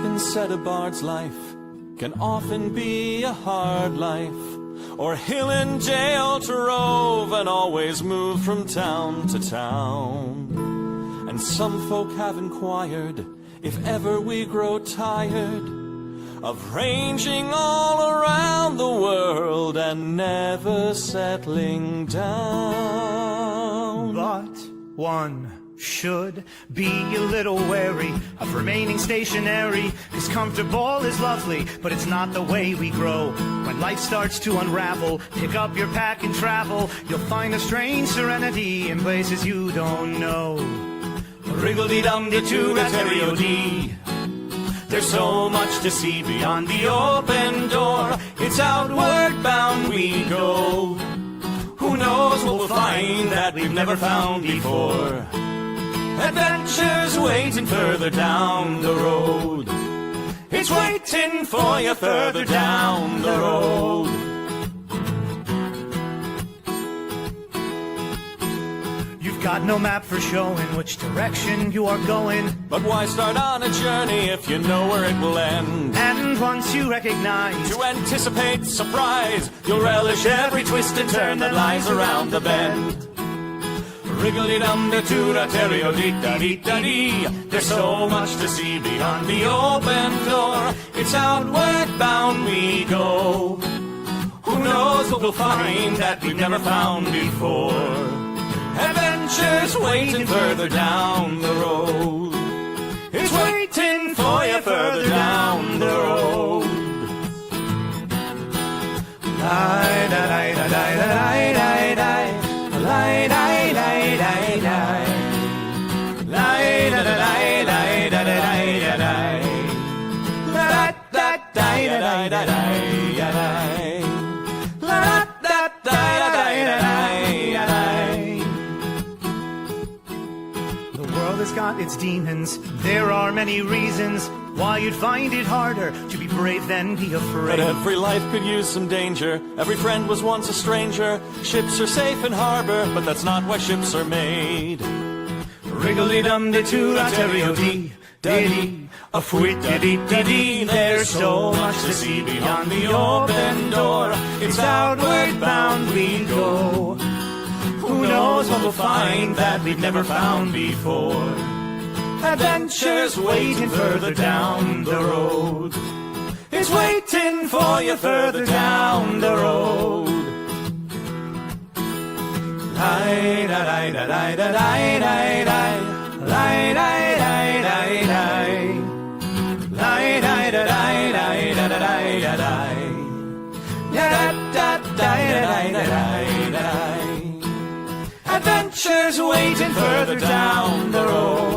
been said, a bard's life can often be a hard life, or hill and jail to rove and always move from town to town. And some folk have inquired if ever we grow tired of ranging all around the world and never settling down. But one should be a little wary of remaining stationary, 'cause comfortable is lovely, but it's not the way we grow. When life starts to unravel, pick up your pack and travel. You'll find a strange serenity in places you don't know. Wriggle-dee-dum-dee-too-da-terry-o-dee. There's so much to see beyond the open door. It's outward bound we go. Who knows what we'll find that we've never found before. Adventures waiting further down the road. It's waiting for you further down the road. You've got no map for showing which direction you are going. But why start on a journey if you know where it will end? And once you recognize, to anticipate surprise, you'll relish every twist and turn that lies around the bend. Wriggle-dee-dum-dee-too-da-terry-o-dee-da-dee-da-dee. There's so much to see beyond the open door. It's outward bound we go. Who knows what we'll find that we've never found before. Adventures waiting further down the road. It's waiting for you further down the road. Lie-da-lie-da-lie-da-lie-da-lie. Lie-da-lie-da-lie-da-lie. Lie-da-da-lie-da-lie-da-lie-da-lie. La-da-da-lie-da-lie-da-lie. La-da-da-lie-da-lie-da-lie. The world has got its demons. There are many reasons why you'd find it harder to be brave than be afraid. But every life could use some danger. Every friend was once a stranger. Ships are safe in harbor, but that's not why ships are made. Wriggle-dee-dum-dee-too-da-terry-o-dee, da-dee, a fwit-da-dee-da-dee. There's so much to see beyond the open door. It's outward bound we go. Who knows what we'll find that we've never found before. Adventures waiting further down the road. It's waiting for you further down the road. Lie-da-lie-da-lie-da-lie-da-lie. Lie-da-lie-da-lie-da-lie. Lie-da-lie-da-lie-da-lie-da-lie. Da-da-da-da-da-da-da-da-da. Adventures waiting further down the road.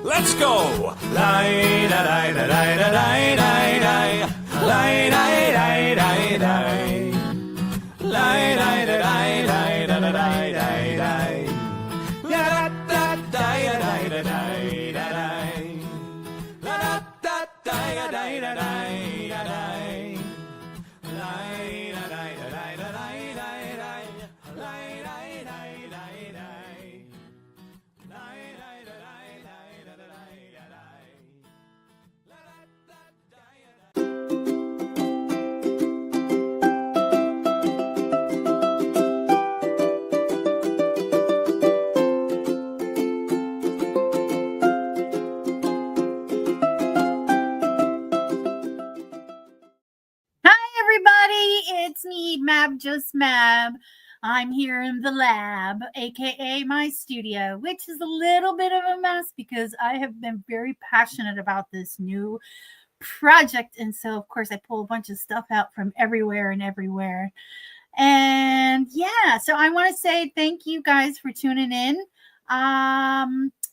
Let's go! Lie-da-lie-da-lie-da-lie-da-lie. Lie-da-lie-da-lie-da-lie. Lie-da-lie-da-lie-da-lie-da-lie. La-da-da-da-da-da-da-da-da. La-da-da-da-da-da-da-da. It's me, Mab, just Mab. I'm here in the lab, aka my studio, which is a little bit of a mess because I have been very passionate about this new project. And so, of course, I pull a bunch of stuff out from everywhere. And yeah, so I want to say thank you guys for tuning in.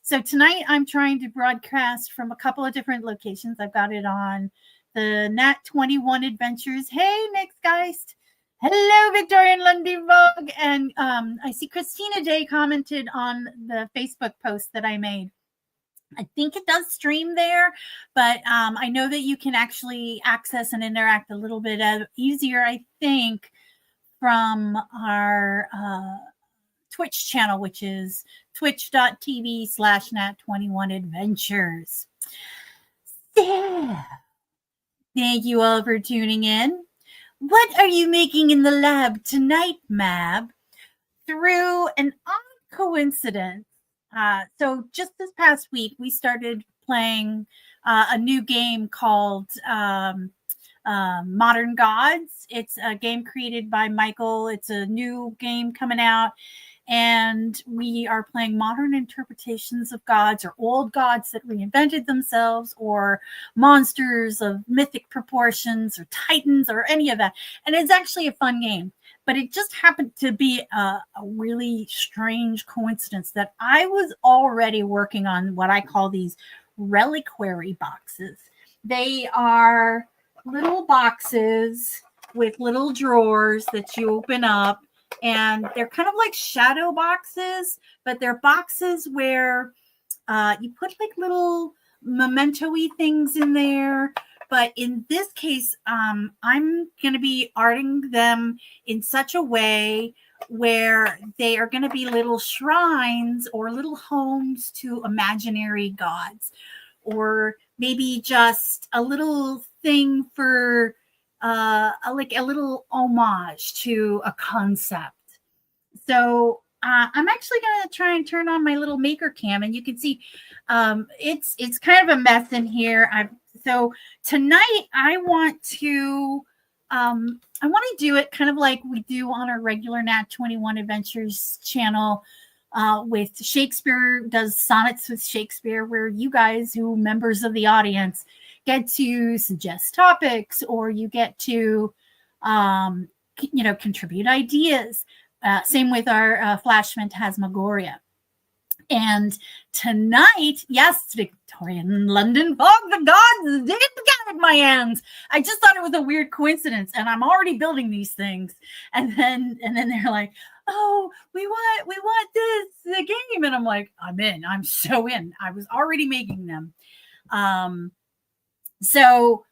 So tonight I'm trying to broadcast from a couple of different locations. I've got it on the Nat 21 Adventures. Hey, Nick Geist. Hello, Victorian Lundy Vogue. And I see Christina Day commented on the Facebook post that I made. I think it does stream there, but I know that you can actually access and interact a little bit easier, I think, from our Twitch channel, which is twitch.tv/Nat21Adventures. So, thank you all for tuning in. What are you making in the lab tonight, Mab? Through an odd coincidence. So just this past week, we started playing a new game called Modern Gods. It's a game created by Michael. It's a new game coming out. And we are playing modern interpretations of gods, or old gods that reinvented themselves, or monsters of mythic proportions, or titans, or any of that. And it's actually a fun game. But it just happened to be a really strange coincidence that I was already working on what I call these reliquary boxes. They are little boxes with little drawers that you open up, and they're kind of like shadow boxes, but they're boxes where you put like little memento-y things in there. But in this case, I'm going to be arting them in such a way where they are going to be little shrines or little homes to imaginary gods, or maybe just a little thing for like a little homage to a concept. So I'm actually going to try and turn on my little maker cam, and you can see it's kind of a mess in here. So tonight I want to do it kind of like we do on our regular Nat 21 Adventures channel with Shakespeare does Sonnets with Shakespeare, where you guys, who members of the audience, get to suggest topics, or you get to contribute ideas. Same with our Flash Phantasmagoria. And tonight, yes, Victorian London fog, the gods did guide my hands. I just thought it was a weird coincidence, and I'm already building these things. And then they're like, "Oh, we want the game," and I'm like, "I'm in. I'm so in." I was already making them. So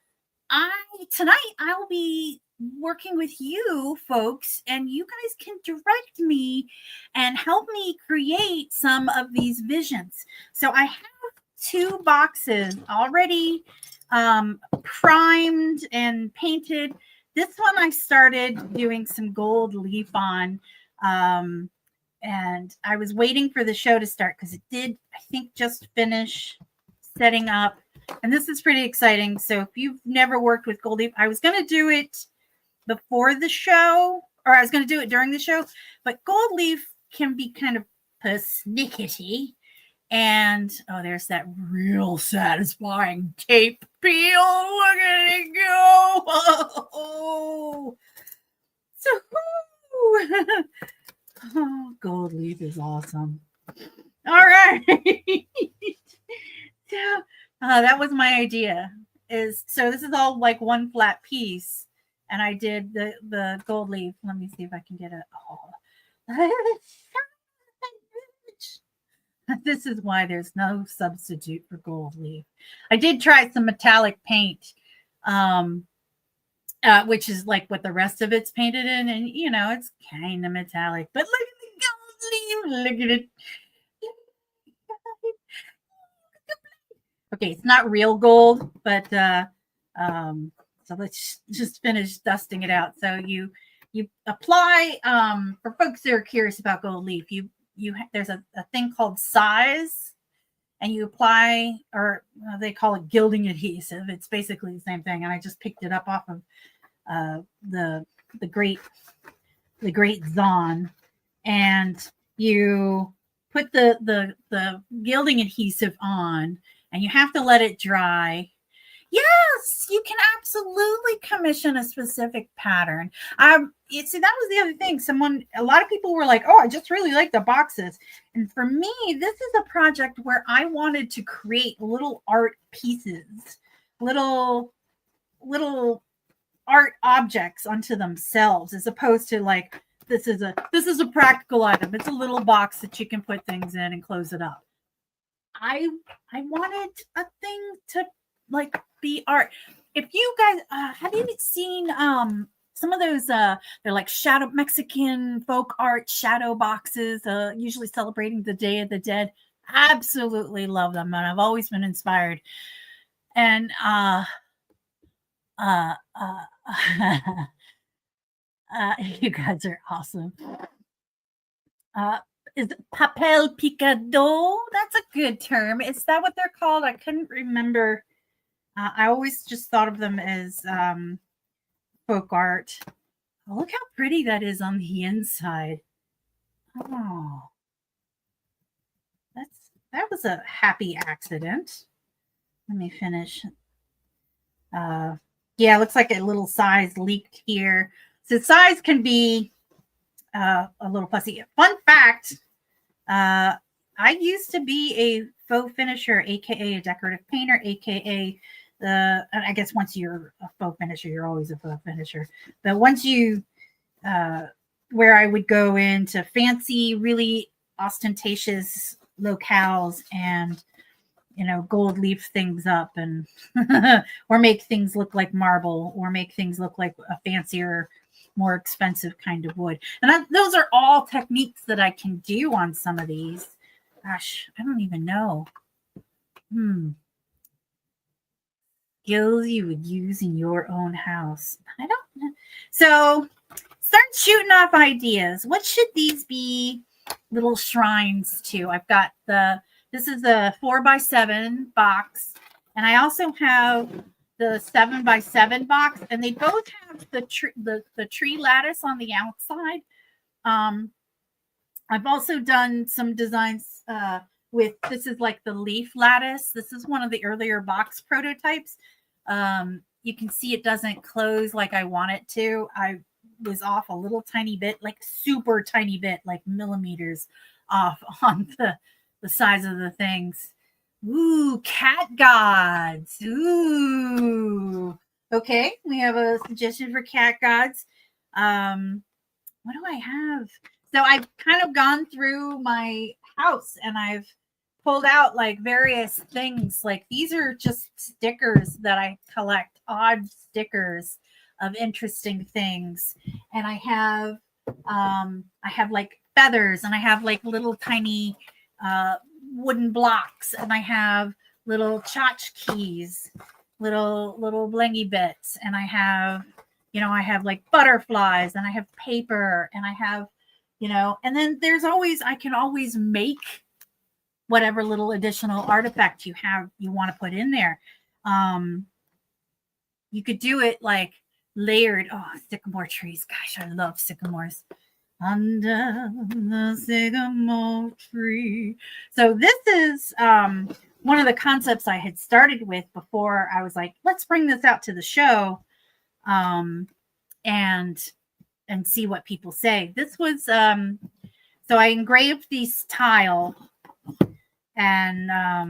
tonight I will be working with you folks, and you guys can direct me and help me create some of these visions. So I have 2 boxes already primed and painted. This one I started doing some gold leaf on, and I was waiting for the show to start because it did, I think, just finish setting up. And this is pretty exciting. So if you've never worked with gold leaf, I was going to do it before the show, or I was going to do it during the show, but gold leaf can be kind of persnickety. And there's that real satisfying tape peel. Look at it go. Oh, so gold leaf is awesome. All right. So that was my idea. So this is all like one flat piece. And I did the gold leaf. Let me see if I can get it. This is why there's no substitute for gold leaf. I did try some metallic paint, which is like what the rest of it's painted in. And, it's kind of metallic. But look at the gold leaf. Look at it. Okay, it's not real gold, but so let's just finish dusting it out. So you apply, for folks that are curious about gold leaf, there's a thing called size, and you apply, or they call it gilding adhesive. It's basically the same thing, and I just picked it up off of the great Zon, and you put the gilding adhesive on, and you have to let it dry. Yes, you can absolutely commission a specific pattern. That was the other thing. A lot of people were like, "Oh, I just really like the boxes." And for me, this is a project where I wanted to create little art pieces, little art objects unto themselves, as opposed to like, this is a practical item. It's a little box that you can put things in and close it up. I wanted a thing to like be art. If you guys have you seen some of those they're like shadow Mexican folk art shadow boxes, usually celebrating the Day of the Dead. Absolutely love them, and I've always been inspired. And uh, uh, you guys are awesome. Uh, is it papel picado? That's a good term. Is that what they're called? I couldn't remember. I always just thought of them as folk art. Oh, look how pretty that is on the inside. Oh, that was a happy accident. Let me finish. Yeah, it looks like a little size leaked here. So size can be a little fussy. Fun fact, I used to be a faux finisher, aka a decorative painter, aka I guess once you're a faux finisher, you're always a faux finisher. But once you where I would go into fancy, really ostentatious locales and gold leaf things up and or make things look like marble or make things look like a fancier, more expensive kind of wood. And those are all techniques that I can do on some of these. Gosh, I don't even know. Skills you would use in your own house. I don't know. So start shooting off ideas. What should these be little shrines to? I've got this is a 4x7 box, and I also have the 7x7 box, and they both have the tree lattice on the outside. I've also done some designs with, this is like the leaf lattice. This is one of the earlier box prototypes. You can see it doesn't close like I want it to. I was off a little tiny bit, like super tiny bit, like millimeters off on the size of the things. Ooh, cat gods. Ooh. Okay, we have a suggestion for cat gods. What do I have? So I've kind of gone through my house and I've pulled out like various things. Like these are just stickers that I collect, odd stickers of interesting things. And I have like feathers, and I have like little tiny wooden blocks, and I have little tchotchkes, little blingy bits, and I have like butterflies, and I have paper, and I have and then there's always, I can always make whatever little additional artifact you want to put in there. You could do it like layered. Oh, sycamore trees. Gosh, I love sycamores. Under the sycamore tree. So this is one of the concepts I had started with before I was like, let's bring this out to the show and see what people say. This was so I engraved these tile and I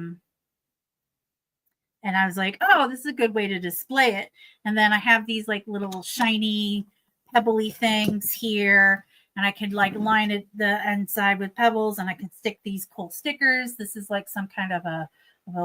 was like, oh, this is a good way to display it. And then I have these like little shiny pebbly things here, and I could like line it the inside with pebbles, and I can stick these cool stickers. This is like some kind of a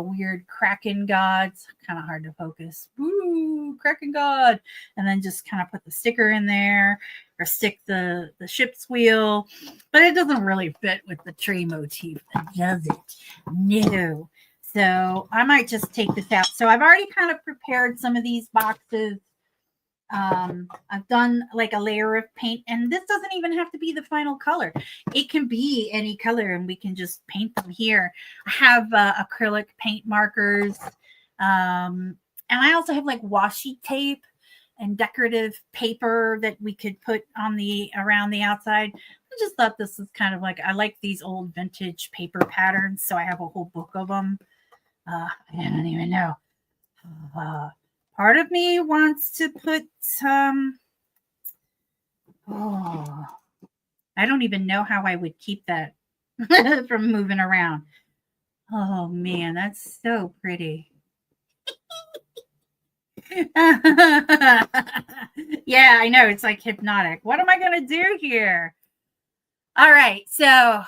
weird Kraken god. It's kind of hard to focus. Ooh, Kraken god. And then just kind of put the sticker in there, or stick the ship's wheel. But it doesn't really fit with the tree motif, does it? No. So I might just take this out. So I've already kind of prepared some of these boxes. I've done like a layer of paint, and this doesn't even have to be the final color. It can be any color, and we can just paint them here. I have acrylic paint markers, and I also have like washi tape and decorative paper that we could put on around the outside. I just thought this was kind of like, I like these old vintage paper patterns, so I have a whole book of them. I don't even know. Part of me wants to put some. Oh, I don't even know how I would keep that from moving around. Oh man, that's so pretty. Yeah, I know. It's like hypnotic. What am I going to do here? All right. So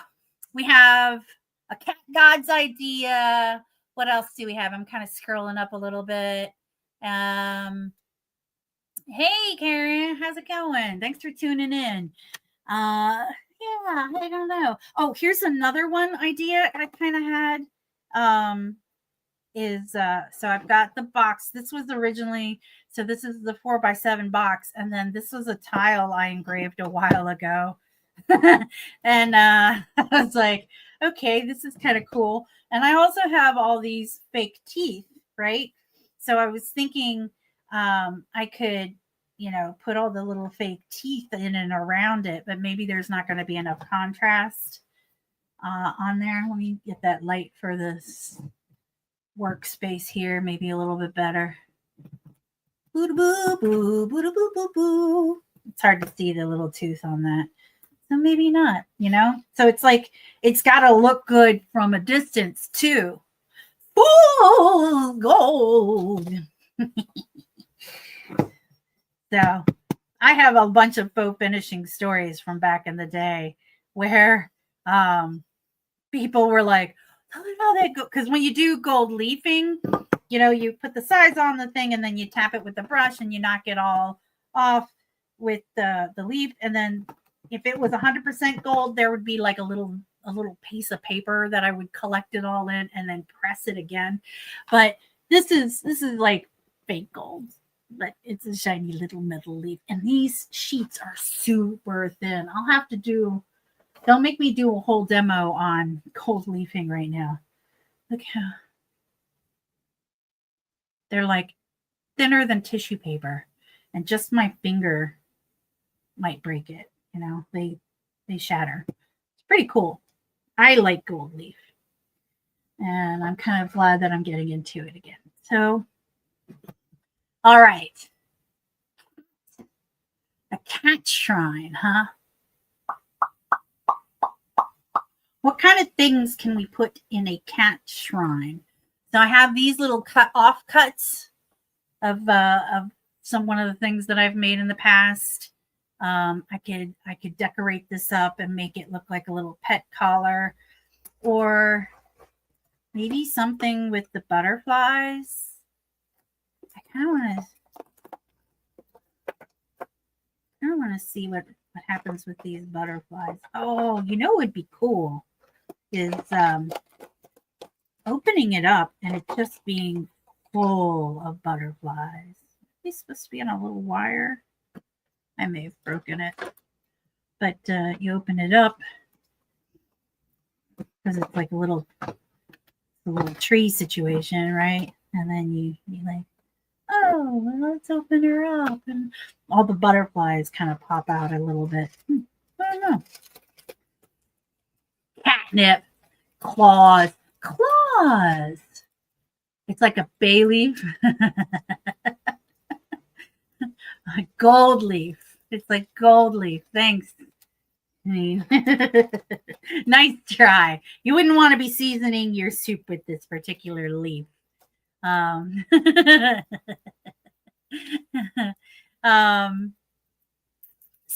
we have a cat god's idea. What else do we have? I'm kind of scrolling up a little bit. Hey, Karen, how's it going? Thanks for tuning in. Yeah, I don't know. Oh, here's another one idea I kind of had. is so I've got the box. This was originally, so this is the 4x7 box, and then this was a tile I engraved a while ago. And I was like, okay, this is kind of cool. And I also have all these fake teeth, right? So I was thinking I could, put all the little fake teeth in and around it, but maybe there's not going to be enough contrast on there. Let me get that light for this workspace here, maybe a little bit better. Boo boo boo boo boo boo boo. It's hard to see the little tooth on that. So maybe not, So it's like it's got to look good from a distance too. Ooh, gold. So I have a bunch of faux finishing stories from back in the day where people were like, "How did all that go?" Because when you do gold leafing, you put the size on the thing and then you tap it with the brush and you knock it all off with the leaf, and then if it was 100% gold, there would be like a little piece of paper that I would collect it all in and then press it again. But this is like fake gold, but it's a shiny little metal leaf. And these sheets are super thin. They'll make me do a whole demo on gold leafing right now. Look how they're like thinner than tissue paper, and just my finger might break it. They shatter. It's pretty cool. I like gold leaf, and I'm kind of glad that I'm getting into it again. So, all right. A cat shrine, huh? What kind of things can we put in a cat shrine? So I have these little offcuts of one of the things that I've made in the past. I could decorate this up and make it look like a little pet collar, or maybe something with the butterflies. I kind of want to see what happens with these butterflies. Oh, what would be cool is opening it up and it just being full of butterflies. Are they supposed to be on a little wire? I may have broken it, but you open it up because it's like a little tree situation, right? And then you like, oh, well, let's open her up, and all the butterflies kind of pop out a little bit. I don't know. Catnip, claws. It's like a bay leaf. A gold leaf. It's like gold leaf. Thanks. Nice try. You wouldn't want to be seasoning your soup with this particular leaf. So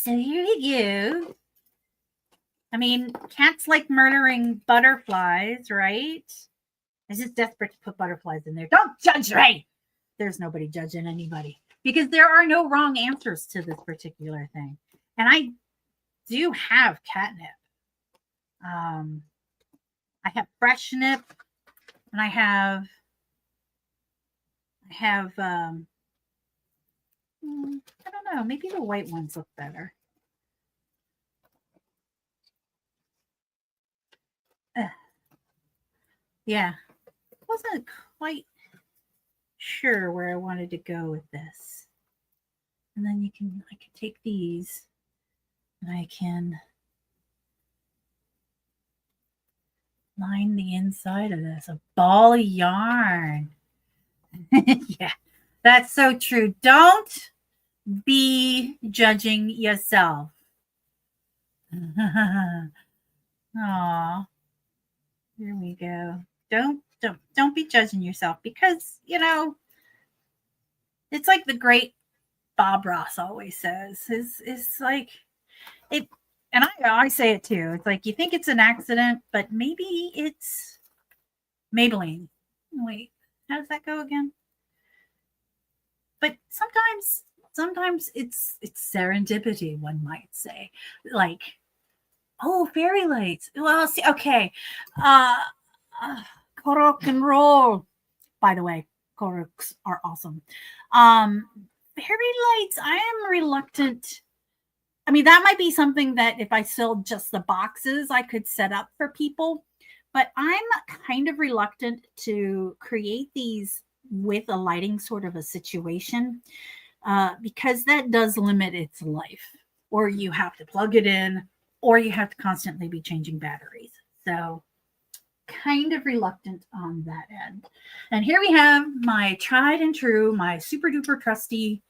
here we go. I mean, cats like murdering butterflies, right? I'm just desperate to put butterflies in there. Don't judge me. There's nobody judging anybody, because there are no wrong answers to this particular thing. And I do have catnip. I have fresh nip, and I don't know, maybe the white ones look better. Yeah, wasn't quite sure where I wanted to go with this. And then I can take these and I can line the inside of this. A ball of yarn. Yeah, that's so true. Don't be judging yourself. Aw, here we go. Don't be judging yourself, because it's like the great Bob Ross always says. It's like it, and I say it too. It's like you think it's an accident, but maybe it's Maybelline. Wait, how does that go again? But sometimes it's serendipity, one might say. Like, oh, fairy lights. Well, see, okay. Rock and roll. by the way, Koroks are awesome. Fairy lights, I am reluctant. I mean, that might be something that if I sold just the boxes, I could set up for people. But I'm kind of reluctant to create these with a lighting sort of a situation because that does limit its life. Or you have to plug it in, or you have to constantly be changing batteries. So kind of reluctant on that end. And here we have my tried and true, my super duper trusty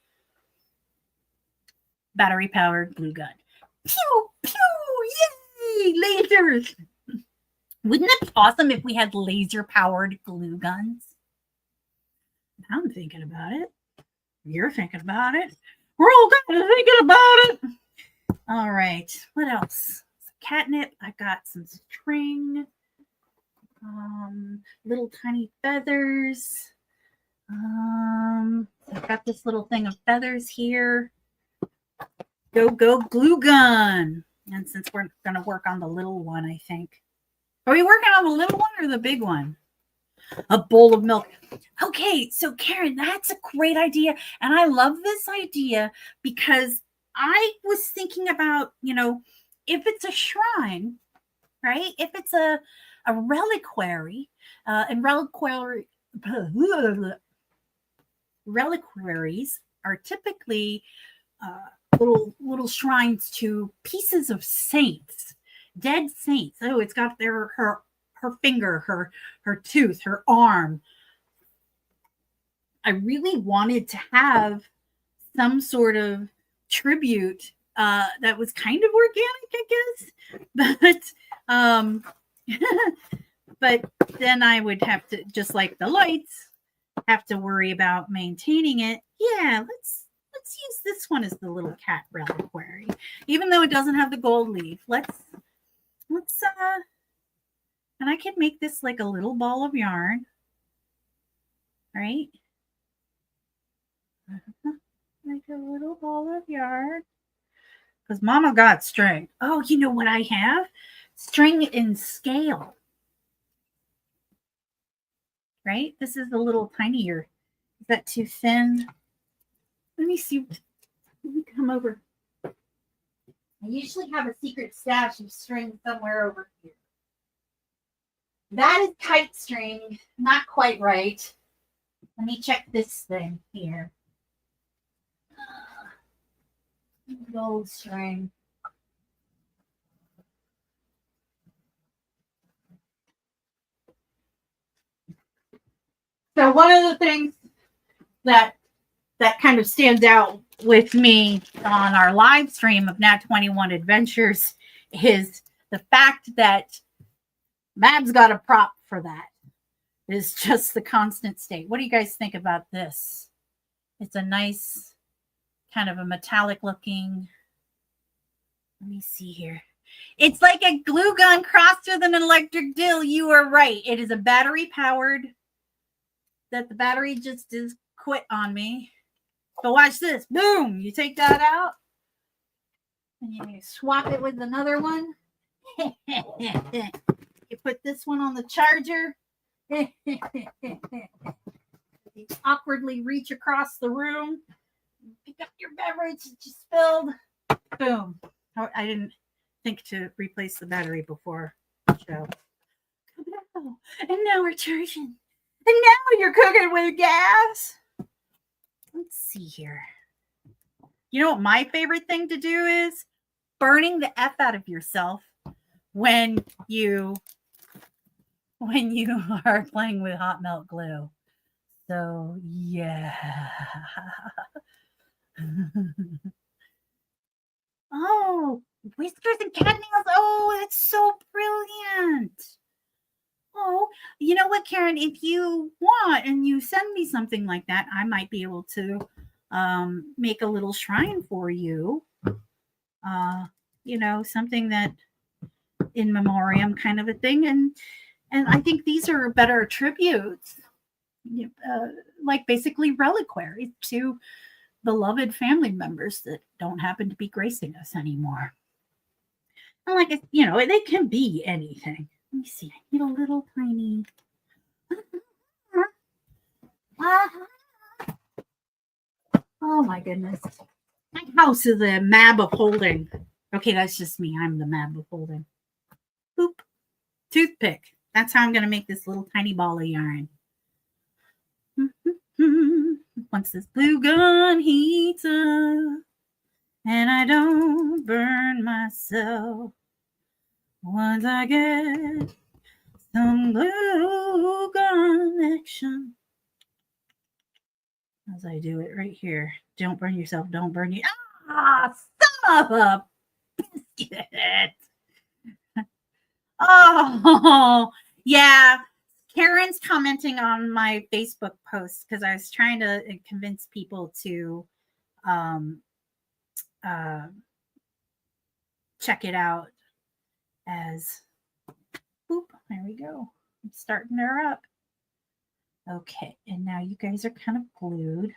battery powered glue gun. Pew, pew, yay, lasers. Wouldn't it be awesome if we had laser powered glue guns? I'm thinking about it. You're thinking about it. We're all kind of thinking about it. All right. What else? Catnip. I got some string. Little tiny feathers. I've got this little thing of feathers here. Go glue gun. And since we're going to work on the little one, I think. Are we working on the little one or the big one? A bowl of milk. Okay, so Karen, that's a great idea. And I love this idea because I was thinking about, if it's a shrine, right? If it's a reliquary, and reliquaries are typically little shrines to pieces of saints, dead saints. Oh, it's got her finger, her tooth, her arm. I really wanted to have some sort of tribute that was kind of organic, I guess. But then I would have to, just like the lights, have to worry about maintaining it. Yeah, let's use this one as the little cat reliquary, even though it doesn't have the gold leaf. Let's and I could make this like a little ball of yarn, right? Like a little ball of yarn. Because Mama got string. Oh, you know what I have? String in scale. Right? This is a little tinier. Is that too thin? Let me see. Let me come over. I usually have a secret stash of string somewhere over here. That is kite string. Not quite right. Let me check this thing here. Gold string. So one of the things that kind of stands out with me on our live stream of Nat 21 Adventures is the fact that Mab's got a prop for that. It's just the constant state. What do you guys think about this? It's a nice kind of a metallic looking. Let me see here. It's like a glue gun crossed with an electric drill. You are right. It is a battery powered. That the battery just is quit on me. But watch this. Boom. You take that out. And you swap it with another one. You put this one on the charger. You awkwardly reach across the room. Pick up your beverage that you spilled. Boom. I didn't think to replace the battery before the show. And now we're charging. And now you're cooking with gas. Let's see here. You know what my favorite thing to do is? Burning the F out of yourself when you are playing with hot melt glue. So yeah. Oh, whiskers and cat nails. Oh, that's so brilliant. Oh, you know what, Karen? If you want and you send me something like that, I might be able to make a little shrine for you. Something that in memoriam kind of a thing. And I think these are better tributes, like basically reliquaries to beloved family members that don't happen to be gracing us anymore. And like, they can be anything. Let me see. I need a little tiny. Oh my goodness. My house is a map of holding. Okay, that's just me. I'm the map of holding. Boop. Toothpick. That's how I'm going to make this little tiny ball of yarn. Once this glue gun heats up and I don't burn myself, once I get some glue gun action, as I do it right here. Don't burn yourself. Don't burn you. Ah, son of a biscuit. Oh, yeah. Karen's commenting on my Facebook post because I was trying to convince people to check it out as, boop, there we go. I'm starting her up. Okay, and now you guys are kind of glued.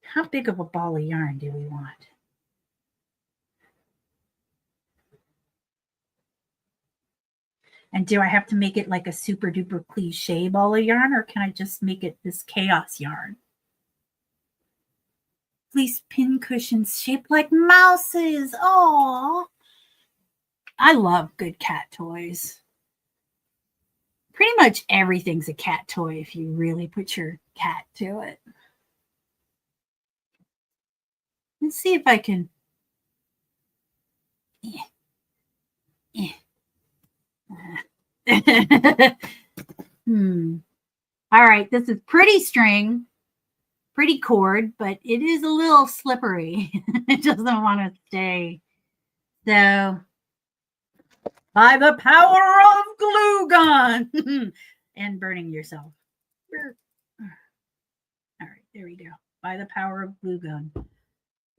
How big of a ball of yarn do we want? And do I have to make it like a super duper cliche ball of yarn, or can I just make it this chaos yarn? Fleece pin cushions shaped like mouses. Oh, I love good cat toys. Pretty much everything's a cat toy if you really put your cat to it. Let's see if I can. All right, this is pretty string, pretty cord, but it is a little slippery. It doesn't want to stay. So, by the power of glue gun and burning yourself. All right, there we go. By the power of glue gun.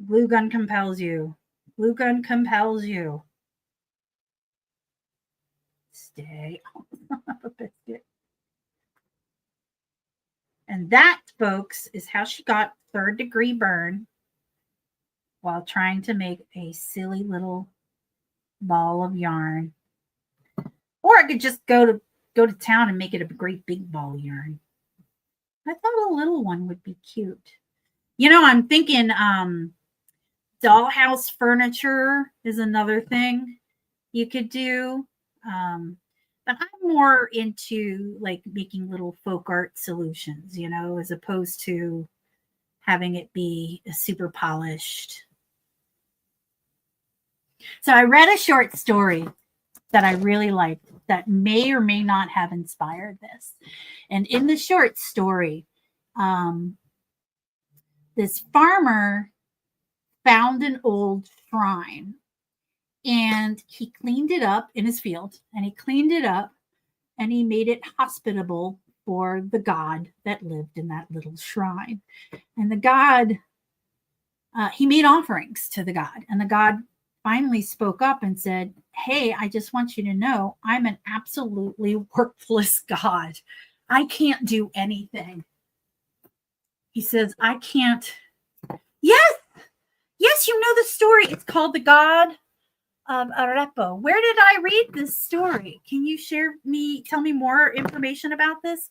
Glue gun compels you. Glue gun compels you. Stay. A biscuit. And that, folks, is how she got 3rd-degree burn while trying to make a silly little ball of yarn. Or I could just go to town and make it a great big ball of yarn. I thought a little one would be cute. You know, I'm thinking dollhouse furniture is another thing you could do. But I'm more into like making little folk art solutions, you know, as opposed to having it be a super polished. So I read a short story that I really liked that may or may not have inspired this. And in the short story, this farmer found an old shrine. And he cleaned it up in his field, and he cleaned it up, and he made it hospitable for the god that lived in that little shrine. And the god, he made offerings to the god, and the god finally spoke up and said, "Hey, I just want you to know I'm an absolutely worthless god. I can't do anything." He says, "I can't." Yes, you know the story. It's called The God of Arepo. Where did I read this story? Can you tell me more information about this?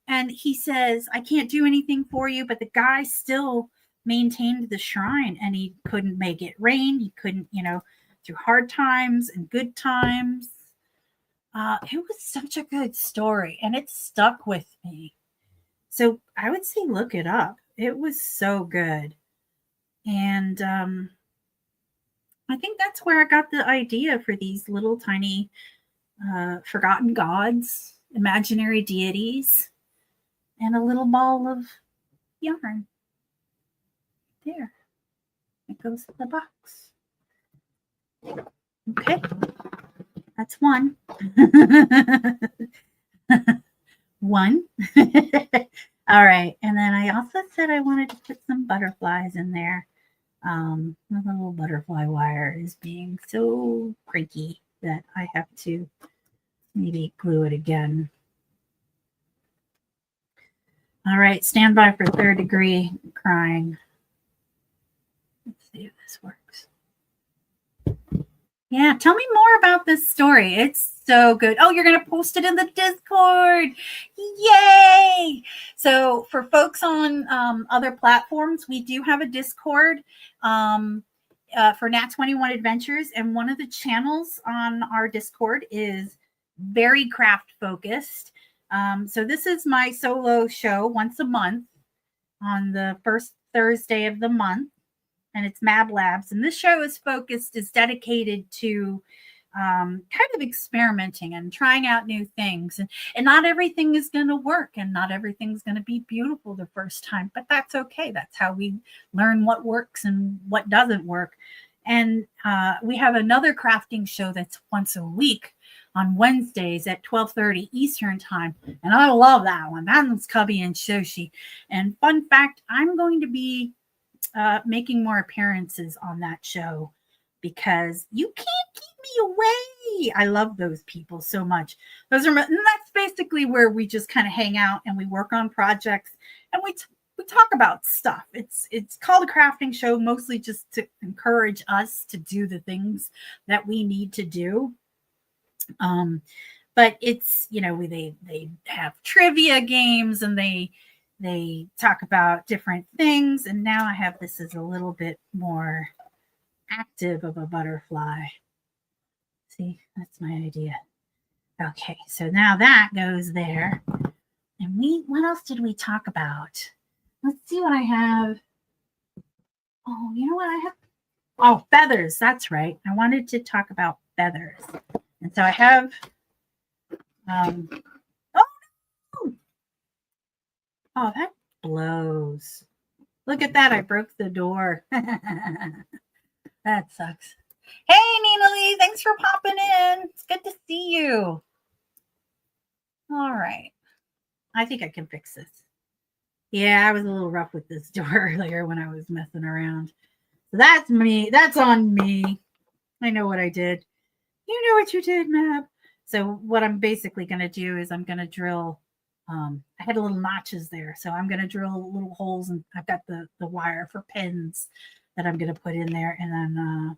And he says, "I can't do anything for you," but the guy still maintained the shrine, and he couldn't make it rain. He couldn't, through hard times and good times. It was such a good story, and it stuck with me. So I would say look it up. It was so good. And I think that's where I got the idea for these little tiny forgotten gods, imaginary deities, and a little ball of yarn. There. It goes in the box. Okay. That's one. One. All right. And then I also said I wanted to put some butterflies in there. The little butterfly wire is being so cranky that I have to maybe glue it again. All right, stand by for 3rd-degree crying. Let's see if this works. Yeah, tell me more about this story. It's so good. Oh, you're going to post it in the Discord. Yay! So, for folks on other platforms, we do have a Discord for Nat 21 Adventures. And one of the channels on our Discord is very craft focused. So, this is my solo show once a month on the first Thursday of the month. And it's Mab Labs. And this show is dedicated to kind of experimenting and trying out new things. And not everything is going to work and not everything's going to be beautiful the first time, but that's okay. That's how we learn what works and what doesn't work. And we have another crafting show that's once a week on Wednesdays at 12:30 Eastern time. And I love that one. That's Cubby and Shoshi. And fun fact, I'm going to be making more appearances on that show because you can't keep me away. I love those people so much. And that's basically where we just kind of hang out and we work on projects and we talk about stuff. It's called a crafting show, mostly just to encourage us to do the things that we need to do. But it's, they have trivia games and they talk about different things. And now I have this as a little bit more active of a butterfly. See, that's my idea. Okay, so now that goes there. And what else did we talk about? Let's see what I have. Oh, you know what I have? Oh, feathers. That's right. I wanted to talk about feathers. And so I have, oh, that blows. Look at that. I broke the door. That sucks. Hey, Nina Lee. Thanks for popping in. It's good to see you. All right. I think I can fix this. Yeah, I was a little rough with this door earlier when I was messing around. So that's me. That's on me. I know what I did. You know what you did, Mab. So what I'm basically going to do is I'm going to drill. I had little notches there. So I'm going to drill little holes. And I've got the wire for pins that I'm going to put in there. And then,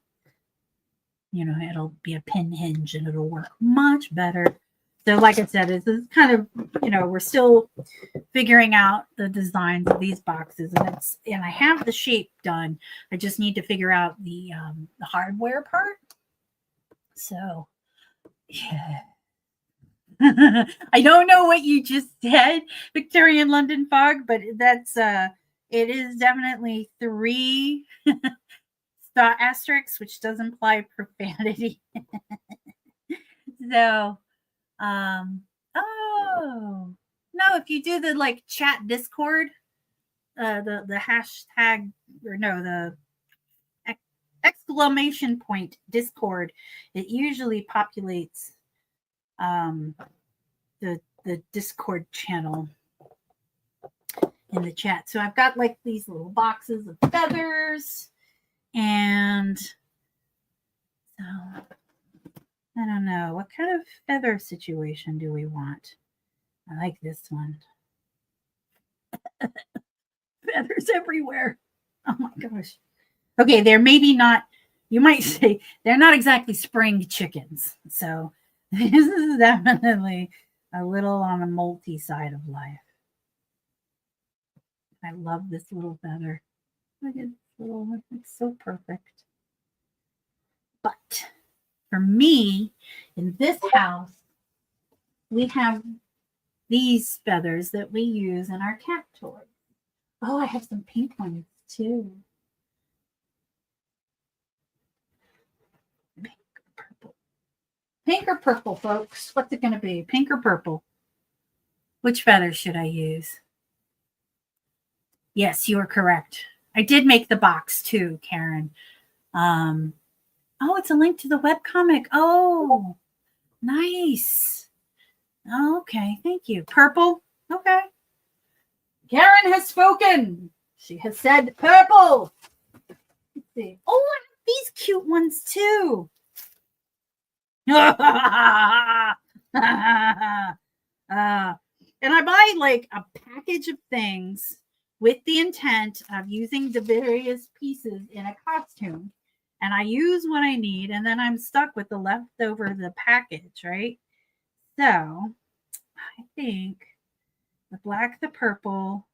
it'll be a pin hinge and it'll work much better. So like I said, it's kind of, we're still figuring out the designs of these boxes. And I have the shape done. I just need to figure out the hardware part. So, yeah. I don't know what you just said, Victorian London Fog, but that's it is definitely 3 asterisks, which does imply profanity. So, oh no, if you do the chat Discord, the hashtag or no, the exclamation point Discord, it usually populates the Discord channel in the chat. So I've got these little boxes of feathers, and so I don't know, what kind of feather situation do we want? I like this one. Feathers everywhere. Oh my gosh. Okay, they're maybe not, you might say, they're not exactly spring chickens. So this is definitely a little on the multi side of life. I love this little feather. Look at this little one. It's so perfect. But for me, in this house, we have these feathers that we use in our cat toys. Oh, I have some pink ones too. Pink or purple, folks? What's it going to be? Pink or purple? Which feathers should I use? Yes, you are correct. I did make the box too, Karen. Oh, it's a link to the webcomic. Oh, nice. Oh, okay, thank you. Purple? Okay. Karen has spoken. She has said purple. Let's see. Oh, I have these cute ones too. And I buy a package of things with the intent of using the various pieces in a costume. and I use what I need, and then I'm stuck with the leftover of the package, right? So I think the black, the purple,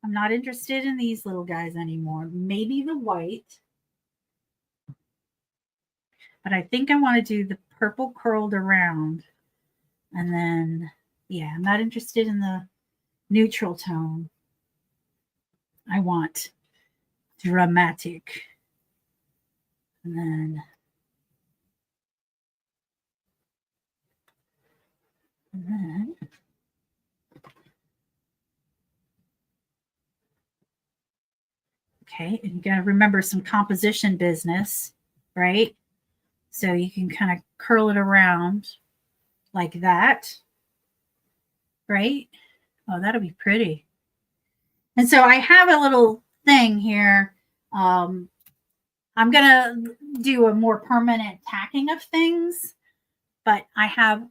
I'm not interested in these little guys anymore. Maybe the white, but I think I want to do the purple curled around. And then, yeah, I'm not interested in the neutral tone. I want dramatic. And then, okay, and you got to remember some composition business, right? So you can kind of curl it around like that, right? Oh, that'll be pretty. And so I have a little thing here. I'm going to do a more permanent tacking of things, but I have,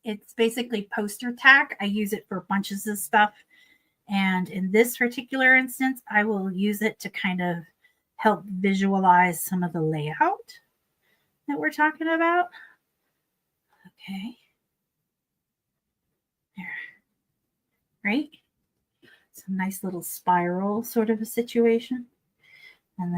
it's basically poster tack. I use it for bunches of stuff. And in this particular instance, I will use it to kind of help visualize some of the layout that we're talking about. Okay. There. Right? Some nice little spiral sort of a situation. And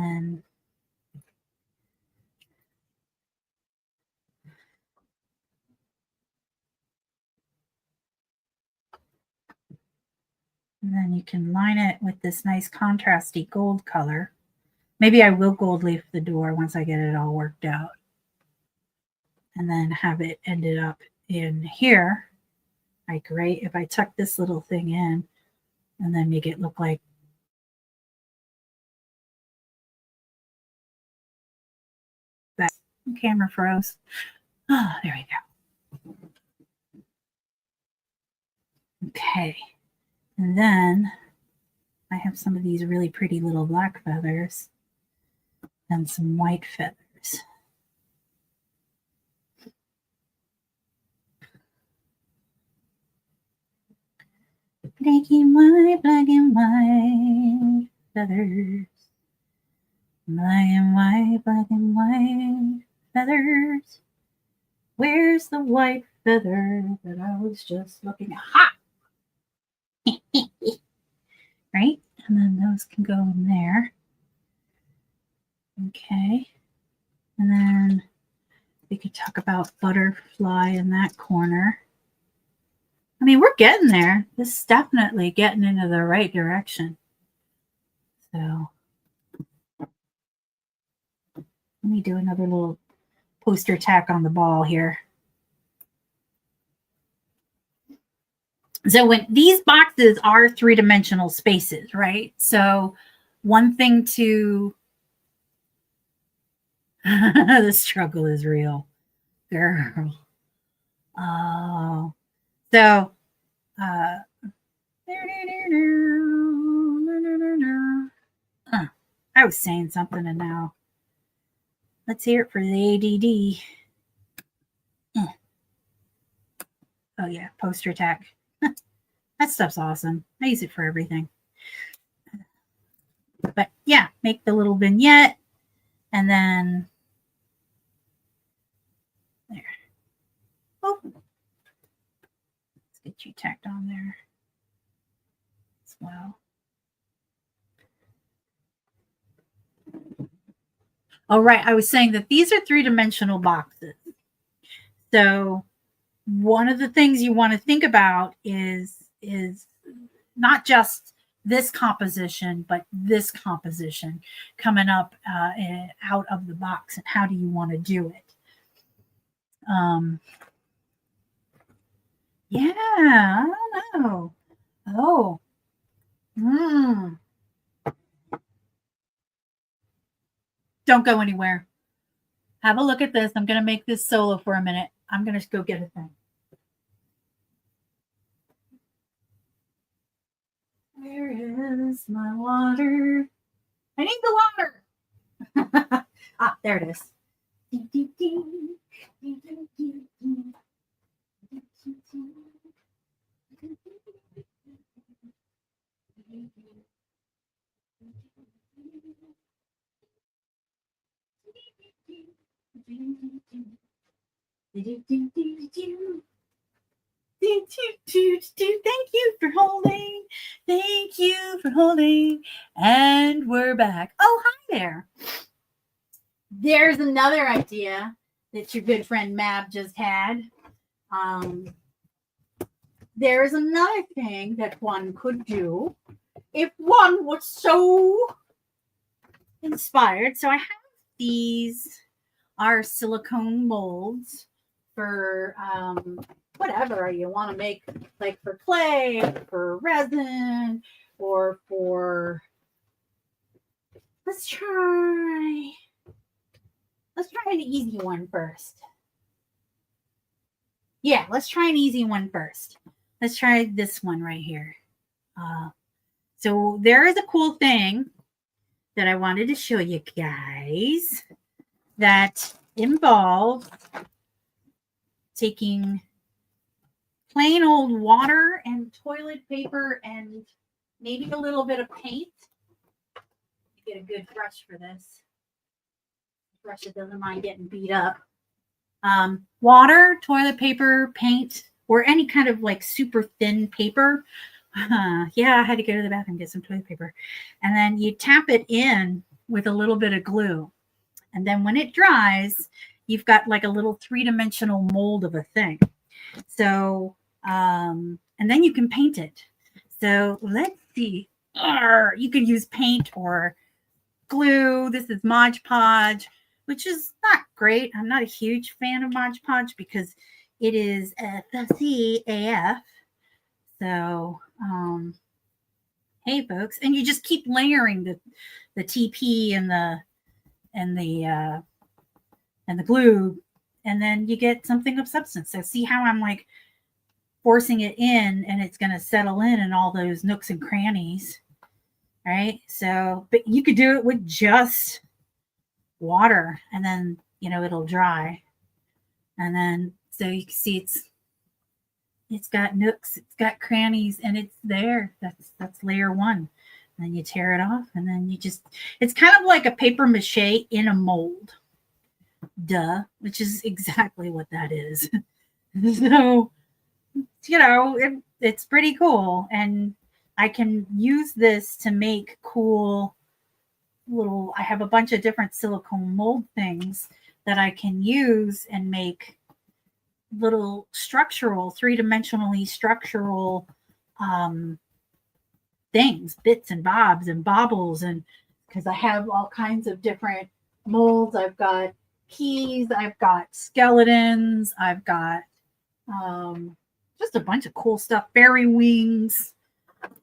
then you can line it with this nice contrasty gold color. Maybe I will gold leaf the door once I get it all worked out. And then have it ended up in here. Like, great, if I tuck this little thing in and then make it look like that. The camera froze. Oh, there we go. Okay. And then I have some of these really pretty little black feathers and some white feathers. Black and white feathers. Black and white feathers. Where's the white feather that I was just looking at? Ha! Right? And then those can go in there. Okay. And then we could talk about butterfly in that corner. I mean, we're getting there. This is definitely getting into the right direction. So let me do another little poster tack on the ball here. So when these boxes are three-dimensional spaces, right? So one thing to the struggle is real, girl. Oh, so I was saying something, and now let's hear it for the ADD. Oh yeah, poster tack. That stuff's awesome. I use it for everything. But yeah, make the little vignette, and then there. Oh, let's get you tacked on there as well. All right, I was saying that these are three-dimensional boxes. So one of the things you want to think about is not just this composition, but this composition coming up out of the box, and how do you want to do it? Yeah, I don't know. Oh, don't go anywhere. Have a look at this. I'm going to make this solo for a minute. I'm going to go get a thing. Where is my water? I need the water. Ah, there it is. Thank you for holding. Thank you for holding. And we're back. Oh, hi there. There's another idea that your good friend Mab just had. There's another thing that one could do if one was so inspired. So I have these are silicone molds for whatever you want to make, like for clay, for resin, or for let's try an easy one first. Yeah, let's try an easy one first. Let's try this one right here. So there is a cool thing that I wanted to show you guys that involves taking plain old water and toilet paper and maybe a little bit of paint. Get a good brush for this. Brush that doesn't mind getting beat up. Water, toilet paper, paint, or any kind of like super thin paper. Yeah, I had to go to the bathroom and get some toilet paper. And then you tap it in with a little bit of glue. And then when it dries, you've got like a little 3-dimensional mold of a thing. So, and then you can paint it. So let's see. You can use paint or glue. This is Mod Podge, which is not great. I'm not a huge fan of Mod Podge because it is fussy AF. So, hey folks, and you just keep layering the TP and the glue, and then you get something of substance. So see how I'm like forcing it in, and it's going to settle in all those nooks and crannies, right? So, but you could do it with just water, and then it'll dry, and then so you can see it's got nooks, it's got crannies, and it's there. That's layer one. And then you tear it off, and then it's kind of like a paper mache in a mold. Duh, which is exactly what that is. So, it's pretty cool. And I can use this to make cool I have a bunch of different silicone mold things that I can use and make little structural, 3-dimensionally structural things, bits and bobs and baubles, and because I have all kinds of different molds. I've got keys, I've got skeletons, I've got just a bunch of cool stuff. Fairy wings.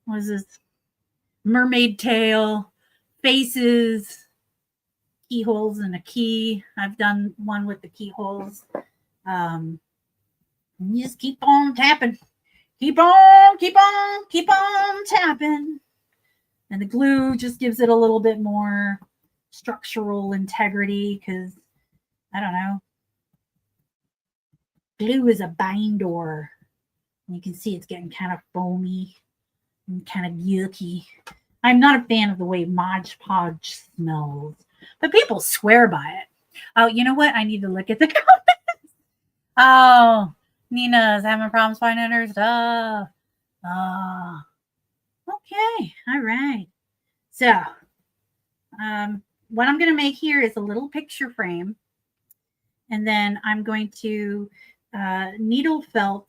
What is this? Mermaid tail, faces, keyholes, and a key. I've done one with the keyholes. You just keep on tapping. Keep on tapping. And the glue just gives it a little bit more structural integrity because, I don't know, glue is a binder. You can see it's getting kind of foamy and kind of yucky. I'm not a fan of the way Mod Podge smells, but people swear by it. Oh, you know what? I need to look at the comments. Oh, Nina's having problems finding her stuff. Okay. All right. So, what I'm going to make here is a little picture frame. And then I'm going to needle felt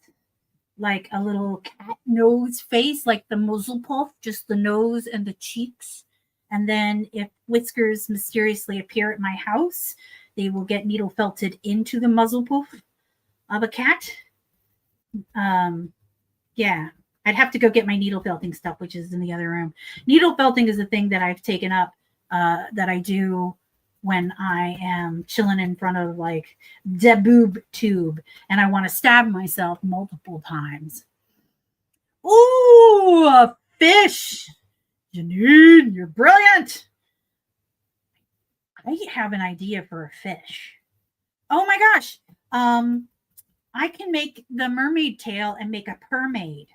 like a little cat nose face, like the muzzle puff, just the nose and the cheeks. And then if whiskers mysteriously appear at my house, they will get needle felted into the muzzle puff of a cat. Yeah, I'd have to go get my needle felting stuff, which is in the other room. Needle felting is a thing that I've taken up that I do when I am chilling in front of like the boob tube and I want to stab myself multiple times. Ooh, a fish. Janine, you're brilliant. I have an idea for a fish. Oh my gosh. I can make the mermaid tail and make a permaid.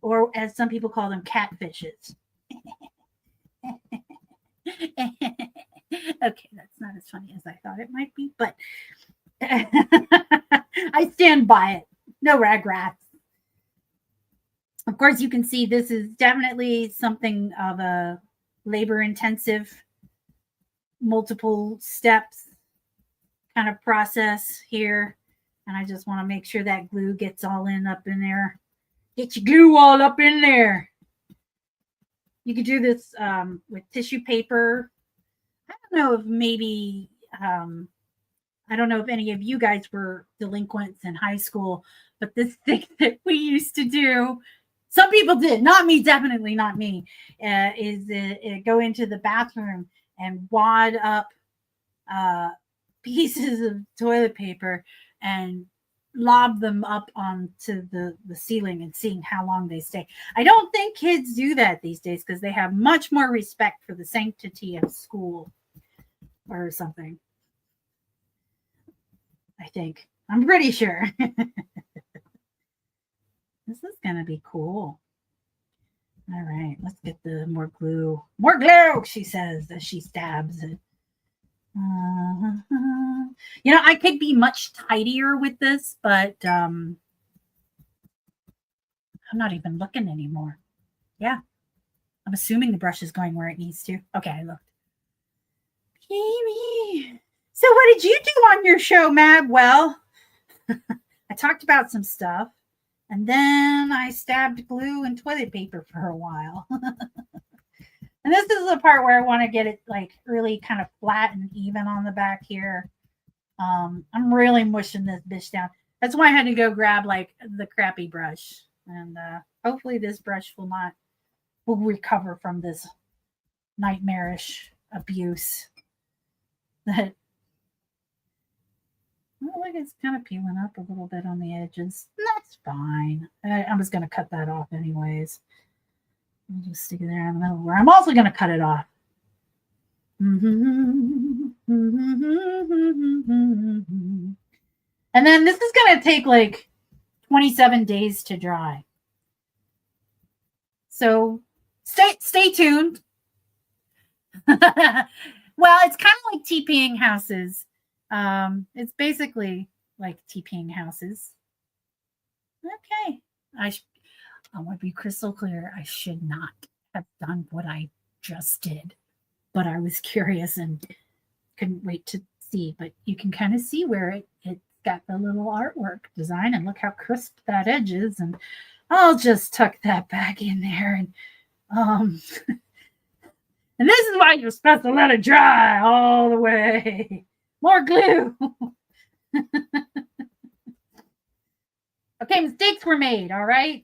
Or as some people call them, catfishes. Okay, that's not as funny as I thought it might be, but I stand by it. No regrets. Of course, you can see this is definitely something of a labor-intensive, multiple steps kind of process here. And I just want to make sure that glue gets all up in there. Get your glue all up in there. You could do this with tissue paper. I don't know if maybe, I don't know if any of you guys were delinquents in high school, but this thing that we used to do, some people did, not me, definitely not me, is go into the bathroom and wad up pieces of toilet paper and lob them up onto the ceiling and seeing how long they stay. I don't think kids do that these days because they have much more respect for the sanctity of school or something. I think. I'm pretty sure. This is going to be cool. All right, let's get the more glue. More glue, she says as she stabs it. You know, I could be much tidier with this, but I'm not even looking anymore. Yeah. I'm assuming the brush is going where it needs to. Okay, I looked. Amy. So what did you do on your show, Mab? Well, I talked about some stuff, and then I stabbed glue and toilet paper for a while. And this is the part where I want to get it like really kind of flat and even on the back here. I'm really mushing this bitch down. That's why I had to go grab like the crappy brush. And hopefully this brush will recover from this nightmarish abuse. That, look, it's kind of peeling up a little bit on the edges. That's fine. I was going to cut that off anyways. I'll just stick it there in the middle where I'm also going to cut it off. And then this is going to take like 27 days to dry. So stay tuned. Well, it's kind of like TPing houses. It's basically like TPing houses. Okay. I want to be crystal clear. I should not have done what I just did, but I was curious and couldn't wait to see. But you can kind of see where it's got the little artwork design, and look how crisp that edge is. And I'll just tuck that back in there. And and this is why you're supposed to let it dry all the way. More glue. Okay, mistakes were made, all right?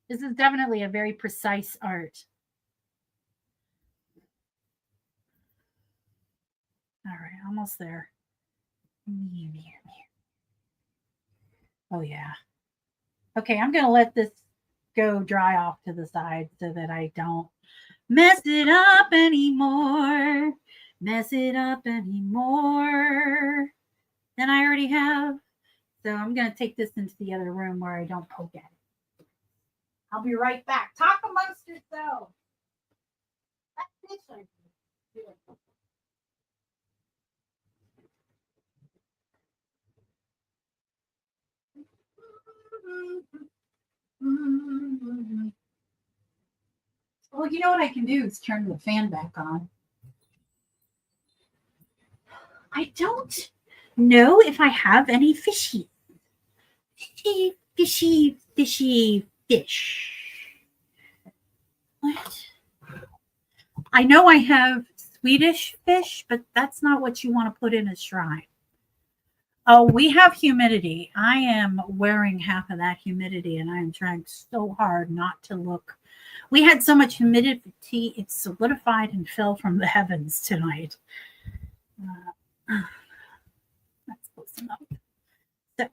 This is definitely a very precise art. All right, almost there. Oh, yeah. Okay, I'm going to let this go dry off to the side so that I don't mess it up anymore. Mess it up anymore than I already have. So I'm going to take this into the other room where I don't poke at it. I'll be right back. Talk amongst yourselves. That's it. Well, you know what I can do is turn the fan back on. I don't know if I have any fishy fish. What? I know I have Swedish fish, but that's not what you want to put in a shrine. Oh, we have humidity. I am wearing half of that humidity, and I am trying so hard not to look. We had so much humidity, it solidified and fell from the heavens tonight. That's close enough. So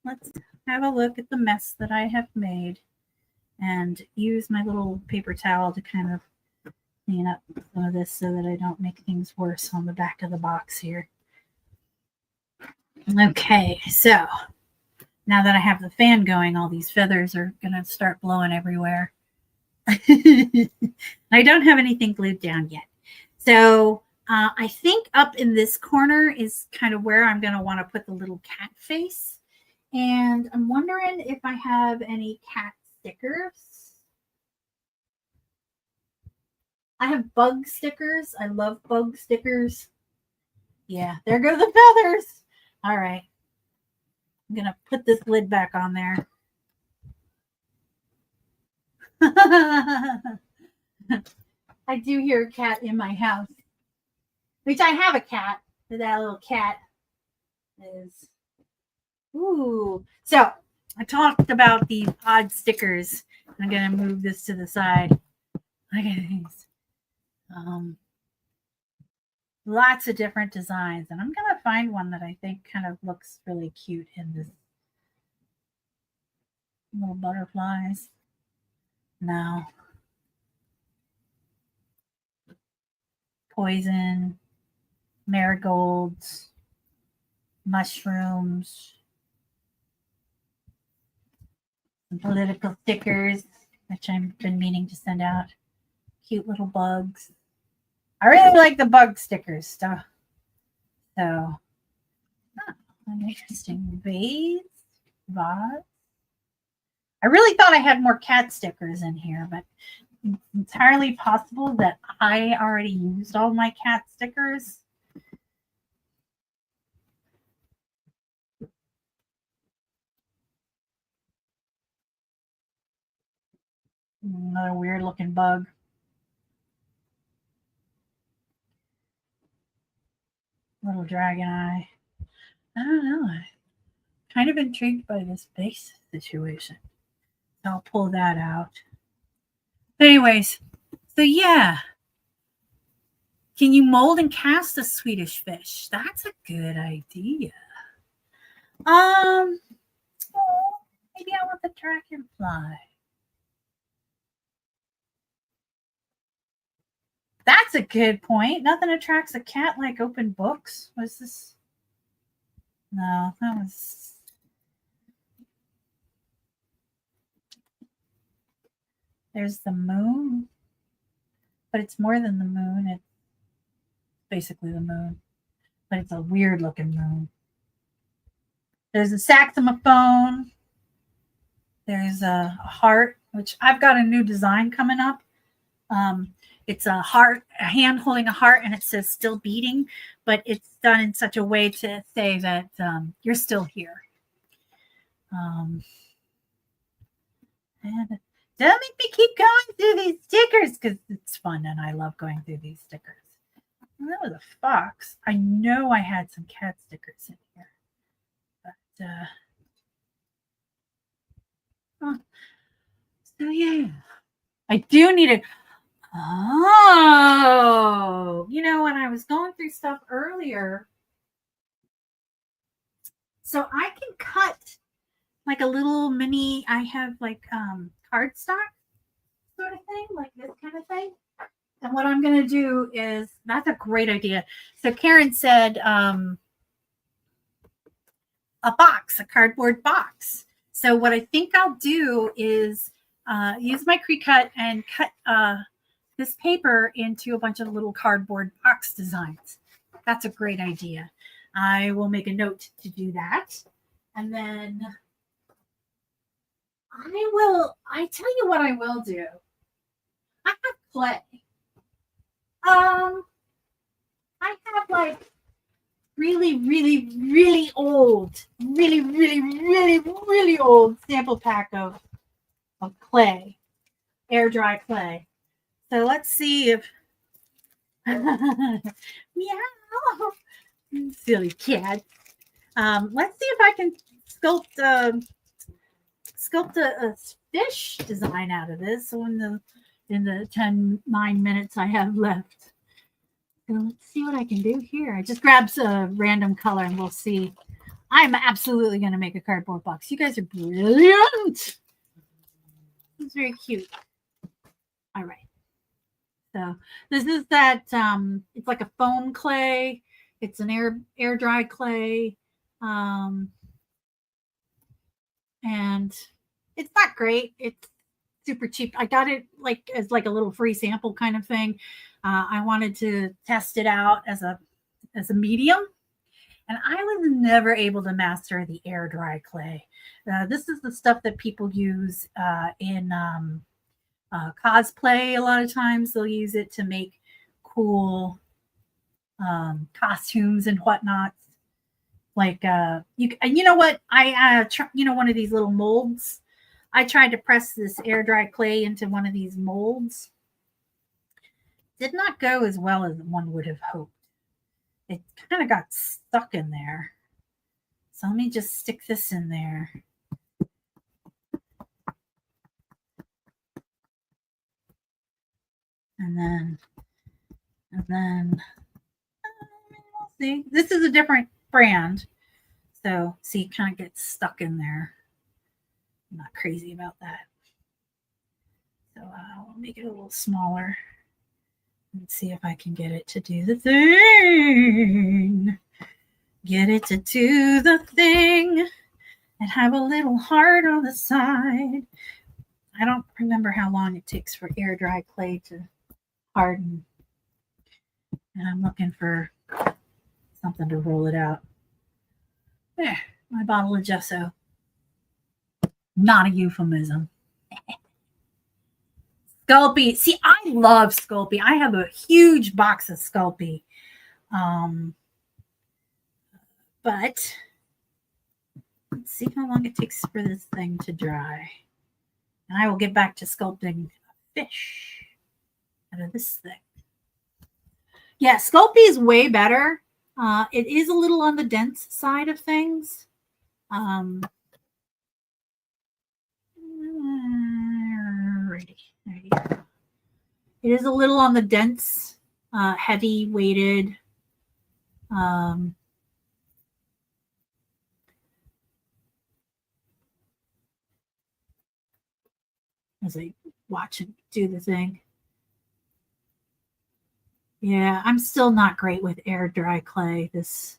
let's have a look at the mess that I have made and use my little paper towel to kind of clean up some of this so that I don't make things worse on the back of the box here. Okay, so now that I have the fan going, all these feathers are going to start blowing everywhere. I don't have anything glued down yet. So I think up in this corner is kind of where I'm going to want to put the little cat face. And I'm wondering if I have any cat stickers. I have bug stickers. I love bug stickers. Yeah, there go the feathers. All right. I'm going to put this lid back on there. I do hear a cat in my house, which I have a cat. That little cat is. Ooh. So I talked about the odd stickers. I'm going to move this to the side. Look at these. Lots of different designs. And I'm going to find one that I think kind of looks really cute in this. Little butterflies. No. Poison. Marigolds. Mushrooms. Some political stickers, which I've been meaning to send out. Cute little bugs. I really like the bug stickers stuff. So, an interesting vase. I really thought I had more cat stickers in here, but it's entirely possible that I already used all my cat stickers. Another weird looking bug. Little dragon eye. I don't know. I'm kind of intrigued by this base situation. So I'll pull that out. But anyways, so yeah. Can you mold and cast a Swedish fish? That's a good idea. Maybe I want the dragonfly. That's a good point. Nothing attracts a cat like open books. Was this? No, that was. There's the moon, but it's more than the moon. It's basically the moon, but it's a weird looking moon. There's a saxophone. There's a heart, which I've got a new design coming up. It's a heart, a hand holding a heart, and it says still beating, but it's done in such a way to say that you're still here. And don't make me keep going through these stickers because it's fun and I love going through these stickers. Well, that was a fox. I know I had some cat stickers in here. But so yeah. I do need it. Oh, you know, when I was going through stuff earlier, so I can cut like a little mini, I have like cardstock sort of thing, like this kind of thing. And what I'm going to do is, that's a great idea. So Karen said a box, a cardboard box. So what I think I'll do is use my Cricut and cut this paper into a bunch of little cardboard box designs. That's a great idea. I will make a note to do that. And then I tell you what I will do. I have clay. I have like really, really, really old, really old sample pack of clay, air dry clay. So let's see if meow, silly cat. Let's see if I can sculpt a fish design out of this. So in the 9 minutes I have left. So let's see what I can do here. I just grabbed a random color and we'll see. I'm absolutely going to make a cardboard box. You guys are brilliant. It's very cute. All right. So this is that, it's like a foam clay. It's an air dry clay. And it's not great. It's super cheap. I got it like as like a little free sample kind of thing. I wanted to test it out as a medium, and I was never able to master the air dry clay. This is the stuff that people use in cosplay. A lot of times they'll use it to make cool costumes and whatnot. Like you know what, I one of these little molds. I tried to press this air dry clay into one of these molds. Did not go as well as one would have hoped. It kind of got stuck in there. So let me just stick this in there. And then we'll see. This is a different brand. So see, it kind of gets stuck in there. I'm not crazy about that. So I'll make it a little smaller. Let's see if I can get it to do the thing. Get it to do the thing. And have a little heart on the side. I don't remember how long it takes for air dry clay to harden. And I'm looking for something to roll it out. There, my bottle of gesso. Not a euphemism. Sculpey. See, I love Sculpey. I have a huge box of Sculpey. But let's see how long it takes for this thing to dry. And I will get back to sculpting a fish out of this thing. Yeah, Sculpey is way better. It is a little on the dense side of things. Righty, there you go. It is a little on the dense, heavy weighted. As I watch it do the thing. Yeah, I'm still not great with air dry clay, this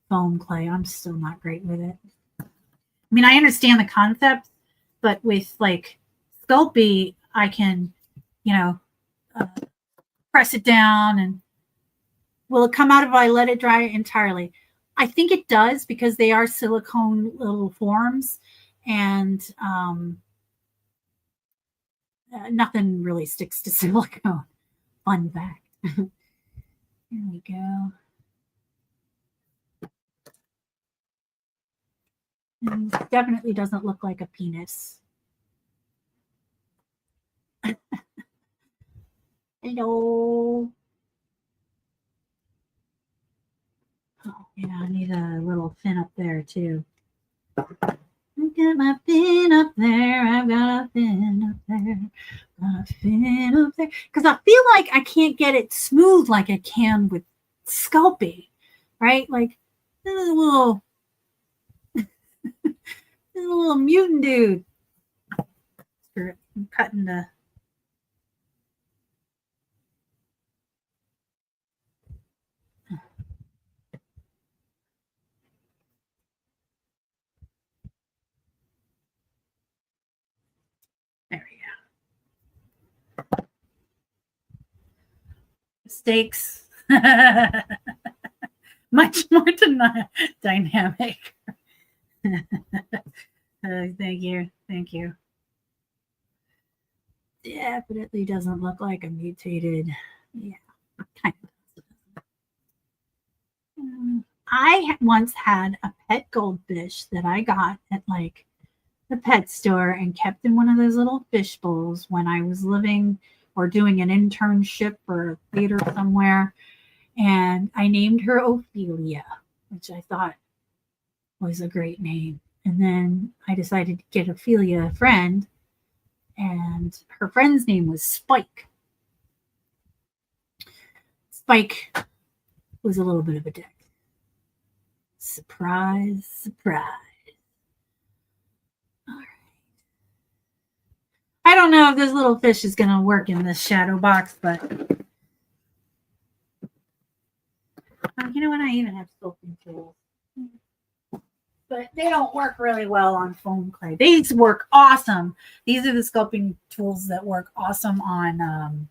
foam clay. I'm still not great with it. I mean, I understand the concept, but with like Sculpey, I can, press it down, and will it come out if I let it dry entirely? I think it does, because they are silicone little forms, and nothing really sticks to silicone. Fun fact. Here we go. And it definitely doesn't look like a penis. Hello. Oh, yeah, I need a little fin up there too. I've got my fin up there. I've got a fin up there. Got a fin up there. Because I feel like I can't get it smooth like I can with Sculpey, right? Like this is a little, this is a little mutant dude. I'm cutting the. There we go. Mistakes. Much more dynamic. Thank you. Thank you. Definitely doesn't look like a mutated. Yeah, kind of. I once had a pet goldfish that I got at like the pet store and kept in one of those little fish bowls when I was living or doing an internship or a theater somewhere. And I named her Ophelia, which I thought was a great name. And then I decided to get Ophelia a friend, and her friend's name was Spike. Spike was a little bit of a dick. Surprise, surprise. All right. I don't know if this little fish is going to work in this shadow box, but you know what? I even have sculpting tools. but they don't work really well on foam clay. These work awesome. These are the sculpting tools that work awesome on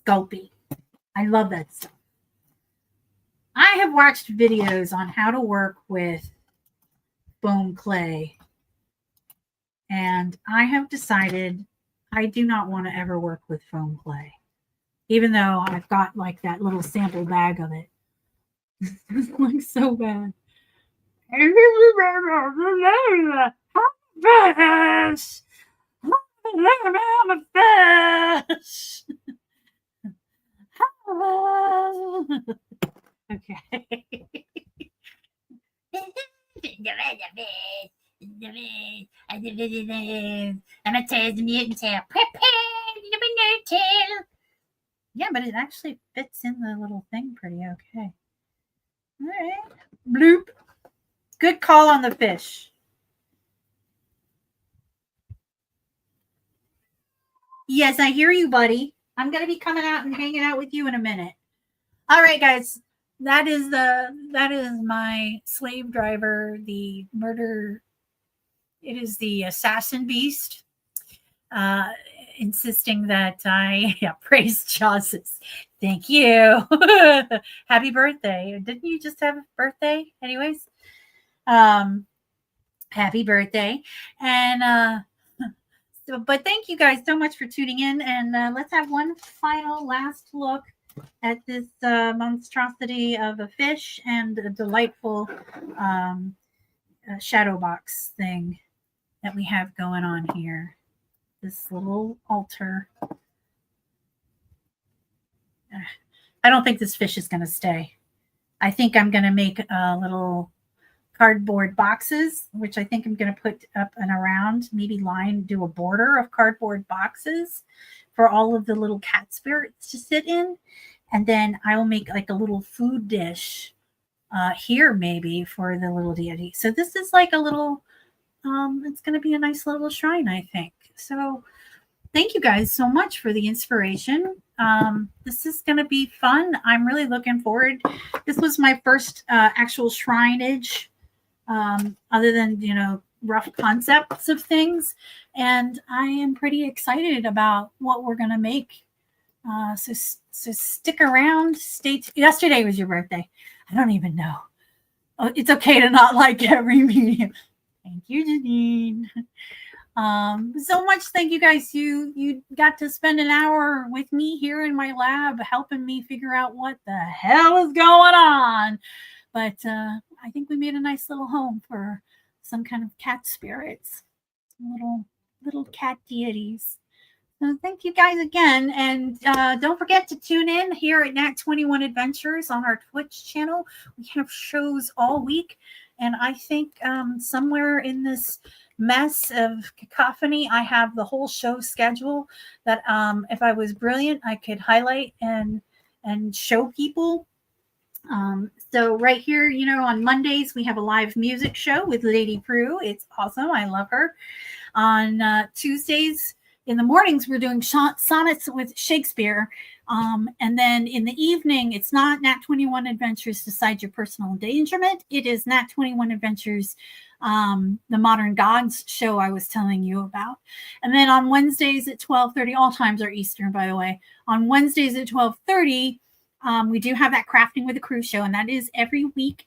Sculpey. I love that stuff. I have watched videos on how to work with foam clay, and I have decided I do not want to ever work with foam clay, even though I've got like that little sample bag of it. It looks so bad. Okay. I'm a tail, the mutant tail. Prepare the mutant tail. Yeah, but it actually fits in the little thing pretty okay. All right. Bloop. Good call on the fish. Yes, I hear you, buddy. I'm going to be coming out and hanging out with you in a minute. All right, guys. That is my slave driver, the murder. It is the assassin beast, insisting that I praise Chaucer's. Thank you. Happy birthday. Didn't you just have a birthday? Anyways, happy birthday. And but thank you guys so much for tuning in. And let's have one final last look at this monstrosity of a fish and a delightful shadow box thing that we have going on here. This little altar. I don't think this fish is going to stay. I think I'm going to make little cardboard boxes, which I think I'm going to put up and around, maybe do a border of cardboard boxes for all of the little cat spirits to sit in. And then I will make like a little food dish here maybe for the little deity. So this is like a little, it's going to be a nice little shrine, I think. So thank you guys so much for the inspiration. This is going to be fun. I'm really looking forward. This was my first actual shrineage, other than, rough concepts of things. And I am pretty excited about what we're going to make. So stick around. Yesterday was your birthday. I don't even know. Oh, it's okay to not like every medium. Thank you, Janine. So much. Thank you guys. You got to spend an hour with me here in my lab, helping me figure out what the hell is going on. But I think we made a nice little home for some kind of cat spirits, little cat deities. So thank you guys again. And don't forget to tune in here at Nat 21 Adventures on our Twitch channel. We have shows all week. And I think somewhere in this mess of cacophony, I have the whole show schedule that if I was brilliant, I could highlight and show people. So right here, on Mondays, we have a live music show with Lady Prue. It's awesome. I love her. On Tuesdays in the mornings, we're doing sonnets with Shakespeare. And then in the evening, it's not Nat 21 Adventures Decide Your Personal Endangerment. It is Nat 21 Adventures, the Modern Gods show I was telling you about. And then on Wednesdays at 12:30, all times are Eastern, by the way. On Wednesdays at 12:30, we do have that Crafting with a Crew show, and that is every week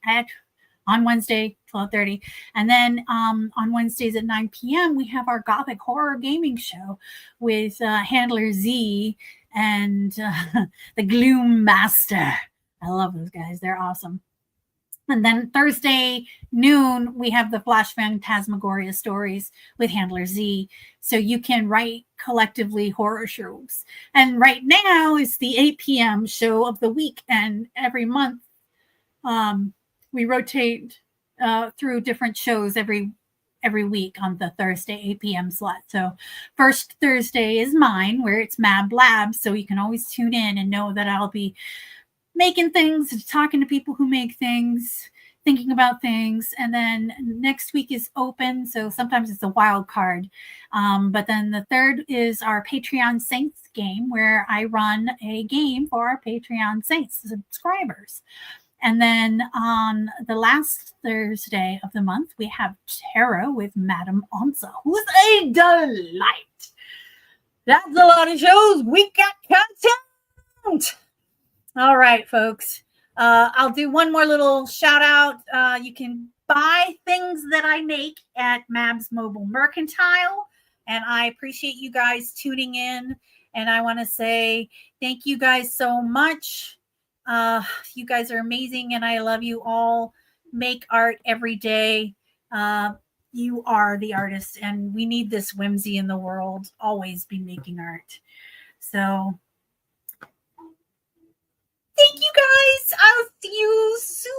on Wednesday, 12:30. And then on Wednesdays at 9 p.m., we have our Gothic Horror Gaming show with Handler Z and the Gloom Master. I love those guys. They're awesome. And then Thursday noon, we have the Flash Phantasmagoria stories with Handler Z. So you can write collectively horror shows. And right now is the 8 p.m. show of the week. And every month, we rotate through different shows every week on the Thursday 8 p.m. slot. So first Thursday is mine, where it's Mab Lab. So you can always tune in and know that I'll be making things, talking to people who make things, thinking about things. And then next week is open. So sometimes it's a wild card. But then the third is our Patreon Saints game, where I run a game for our Patreon Saints subscribers. And then on the last Thursday of the month, we have Tarot with Madame Onsa, who's a delight. That's a lot of shows. We got content. All right, folks. I'll do one more little shout out. You can buy things that I make at Mab's Mobile Mercantile. And I appreciate you guys tuning in. And I want to say thank you guys so much. You guys are amazing. And I love you all. Make art every day. You are the artist. And we need this whimsy in the world. Always be making art. So thank you guys. I'll see you soon.